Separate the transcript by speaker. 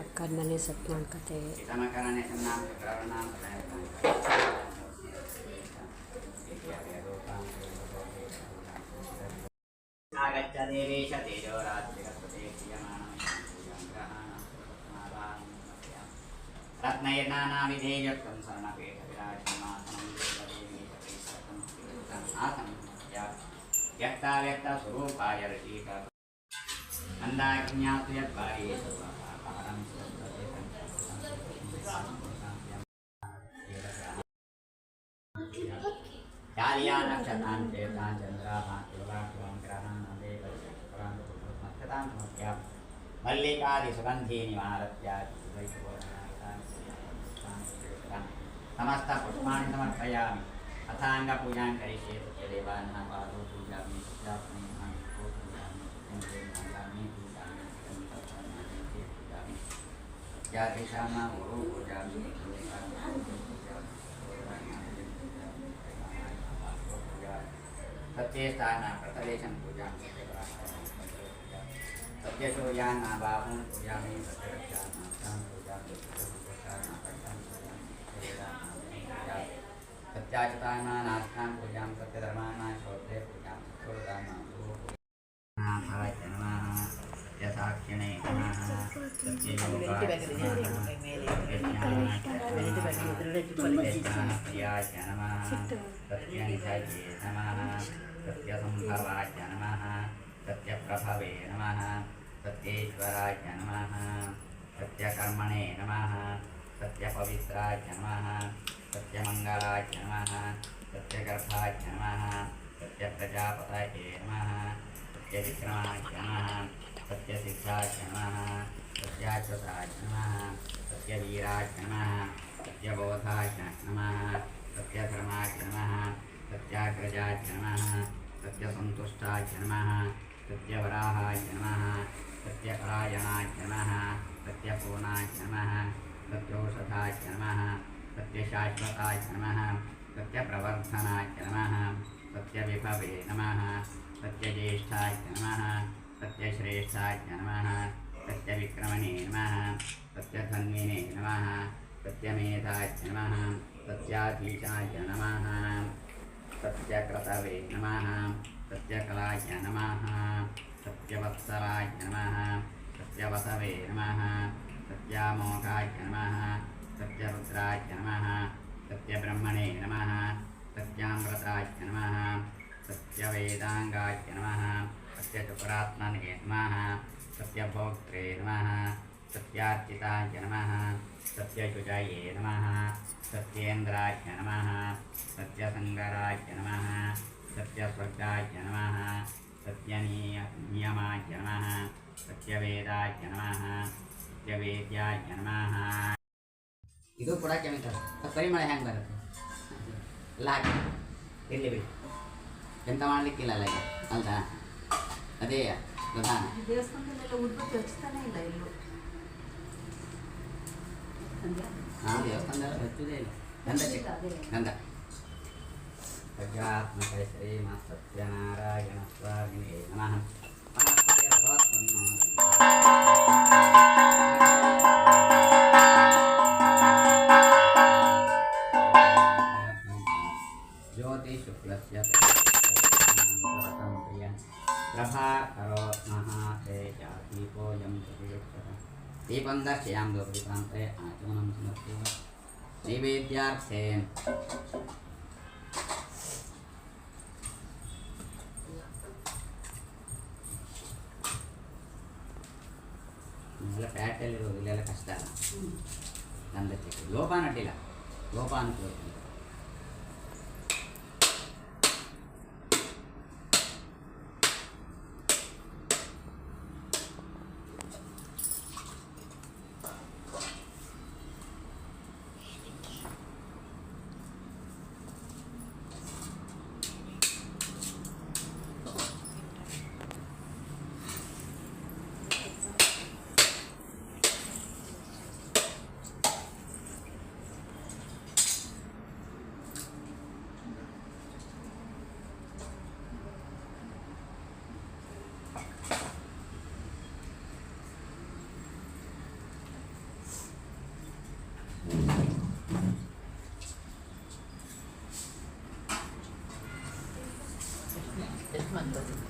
Speaker 1: ಅಕ್ಕನಮನೆ set ಮಾಡ್ಕೊತೇವೆ.
Speaker 2: रत्नयनानाविधेयत्वं शरणपेठविराजमानं व्यक्ताव्यक्तस्वरूपाय ऋषिक नन्दाज्ञातु यद्वारी सर्वपारं चार्या नक्षत्रान् चेतान् चन्द्राभां शिवरात्वां ग्रहान् अदेवरान् मत्कतां समर्प्य मल्लिकादिसुगन्धी निवारत्य समस्त पुष्पाणि समर्पयामि अथाङ्गपूजां करिष्ये सत्यदेवानां पादौ पूजामि पूजामि सत्यस्थान प्रतलेशं पूजामि सत्यसूर्यान् बाहुं पूजामि सत्यरक्षान् सत्याचितानास्तां पूजां सत्यधर्माणां श्रोत्रे पूजां यथाक्षिणे सत्ययोगाय नमः सत्यनिधये नमः सत्यसंभवाय नमः सत्यप्रभवे नमः सत्येश्वराय नमः सत्यकर्मणे नमः सत्यपवित्राय नमः सत्यमंगलाय नमः सत्यगर्भाय नमः सत्यप्रजापतये नमः सत्यविक्रमाय नमः सत्यसिद्धाय नमः सत्याच्युताय नमः सत्यवीराय नमः सत्यबोधाय नमः सत्यधर्माय नमः सत्याग्रजाय नमः सत्यसंतुष्टाय नमः सत्यवराहाय नमः सत्यपरायणाय नमः सत्यपूर्णाय नमः सत्यौषधाय नमः सत्यशाश्वताय नमः सत्यप्रवर्धनाय नमः सत्यविभवे नमः सत्यज्येष्ठाय नमः सत्यश्रेष्ठाय नमः सत्यविक्रमणे नमः सत्यधन्विने नमः सत्यमेधाय नमः सत्याधीशाय नमः सत्यक्रतवे नमः सत्यकलाय नमः सत्यवत्सराय नमः सत्यवसवे नमः सत्यामोघाय नमः सत्यरुद्राय नमः सत्यब्रह्मणे नमः सत्यामृताय नमः सत्यवेदांगाय नमः सत्यचतुरात्मने नमः सत्यभोक्त्रे नमः सत्यार्चिताय नमः सत्यशुचये नमः सत्येन्द्राय नमः सत्यसंगराय नमः सत्यस्वर्गाय नमः सत्यनियमाय नमः सत्यवेदाय नमः सत्यवेद्याय नमः ಇದು ಕೂಡ ಕೆಮಿಕಲ್ ಪರಿಮಳ ಹೆಂಗೆ ಬರುತ್ತೆ ಎಲ್ಲ ಹಾಕಿ ಇಲ್ಲಿ ಬಿಡಿ ಎಂತ ಮಾಡಲಿಕ್ಕಿಲ್ಲ ಅಲ್ಲ ಈಗ ಅಲ್ದಾ ಅದೇ ಪ್ರಧಾನ
Speaker 3: ದೇವಸ್ಥಾನದಲ್ಲೆಲ್ಲ ಉದ್ಬತ್ತಿ ಹಚ್ತಾನೆ ಇಲ್ಲ ಎಲ್ಲೂ
Speaker 2: ಹಾಂ ದೇವಸ್ಥಾನದಲ್ಲಿ ಹಚ್ಚುವುದೇ ಇಲ್ಲ ಗಂಧ ಗಂಧ ಪ್ರಜ್ಞಾತ್ಮಕ ಶ್ರೀಮ ಸತ್ಯನಾರಾಯಣ ಸ್ವಾಮಿನೇ ನಮಃ ज्योति शुक्लस्य प्रभा करो महातेजा दीपोऽयं प्रतियुक्तः दीपं दर्शयामि दोपरिप्रान्ते आचमनं समर्पयामि नैवेद्यार्थे ಇಲ್ಲ ಪ್ಯಾಟಲ್ಲಿರೋದು ಇಲ್ಲೆಲ್ಲ ಕಷ್ಟ ಅಲ್ಲ ಗಂಧಕ್ಕೆ ಲೋಪಾನ ಅಡ್ಡಿಲ್ಲ ಲೋಪಾನ
Speaker 3: ಮಂತ್ ಅದು.